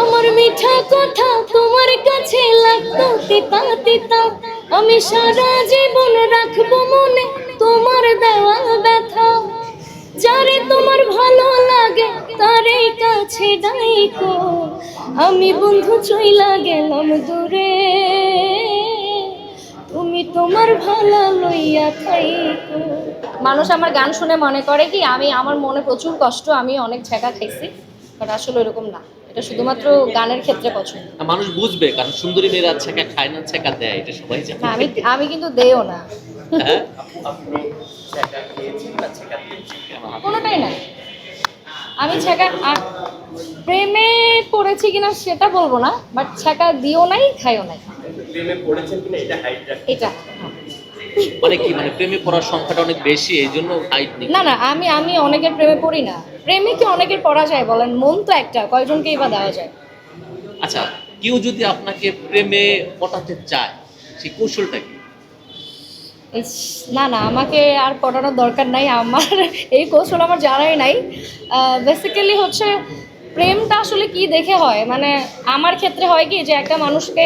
আমার মিঠা কথা তোমার কাছে লাগতো তিতা তিতা, আমি সারা জীবন রাখবো মনে তোমার দেওয়া ব্যথা। যারে তোমার ভালো লাগে তারে কাছে ডাইকো, আমি বন্ধু চইলা গেলাম দূরে, তুমি তোমার ভালো লইয়া থাইকো। মানুষ আমার গান শুনে মনে করে কি আমি, আমার মনে প্রচুর কষ্ট, আমি অনেক ছেঁকা খাইছি, বাট আসলে এরকম না। এটা শুধুমাত্র গানের ক্ষেত্রে পছন্দ। মানুষ বুঝবে, কারণ সুন্দরী মেয়েরা ছেঁকা খায় না, ছেঁকা দেয়, এটা সবাই জানে। না, আমি কিন্তু দেও না। হ্যাঁ? কোনোটাই না। আমি ছেঁকা প্রেমে পড়েছি কিনা সেটা বলবো না, বাট ছেঁকা দিও নাই, খাইও নাই। প্রেমে পড়েছেন কিনা এটা হাইড রাখতে। এটা মানে কি, মানে প্রেমে পড়ার সংখ্যাটা অনেক বেশি, এই জন্য হাইট নেই? না না, আমি অনেকের প্রেমে পড়ি না। প্রেমে কি অনেকের পড়া যায় বলেন? মন তো একটা, কয়জনকেই বা দেওয়া যায়। আচ্ছা, কেউ যদি আপনাকে প্রেমে পটাতে চায়, সেই কৌশলটা কি? ইস, না না, আমাকে আর পড়ানোর দরকার নাই, আমার এই কৌশল আমার জানাই নাই। বেসিক্যালি হচ্ছে প্রেমটা আসলে কি দেখে হয়, মানে আমার ক্ষেত্রে হয় কি যে একটা মানুষকে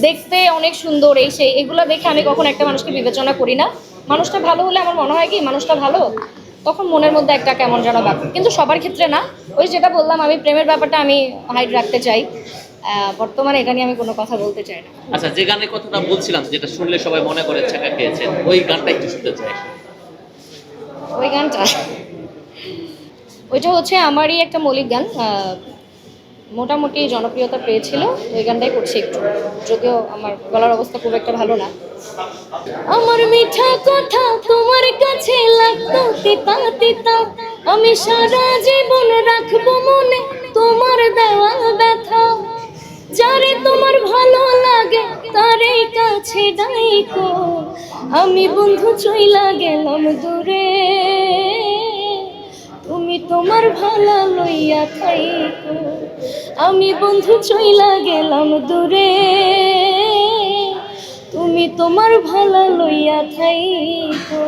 দেখতে অনেক সুন্দর, এই সেই এগুলো দেখে আমি কখনো একটা মানুষকে বিবেচনা করি না। মানুষটা ভালো হলে আমার মনে হয় কি মানুষটা ভালো, তখন মনের মধ্যে একটা কেমন যেন ব্যাপার, কিন্তু সবার ক্ষেত্রে না। ওই যেটা বললাম, আমি প্রেমের ব্যাপারটা আমি হাইড রাখতে চাই। বর্তমানে এটা নিয়ে আমি কোনো কথা বলতে চাই না। আচ্ছা, যে গানের কথাটা বলছিলাম, যেটা শুনলে সবাই মনে করে ছেঁকা খেয়েছেন, ওই গানটা একটু শুনতে চাই। ওই গানটা, ওইটা হচ্ছে আমারই একটা মৌলিক গান, মোটামুটি জনপ্রিয়তা পেয়েছিল, ওই গানটাই করছি একটু, যদিও আমার গলার অবস্থা খুব একটা ভালো না। আমার মিঠা কথা তোমার কাছে লাগতো তিতা তিতা, আমি সারা জীবন রাখবো মনে তোমার দেওয়া ব্যথা। যারে তোমার ভালো লাগে তারে কাছে ডাইকো, আমি বন্ধু চইলা গেলাম দূরে, তুমি তোমার ভালো লইয়া থাইকো, আমি বন্ধু চইলা গেলাম দূরে, তুমি তোমার ভালো লইয়া থাইকো।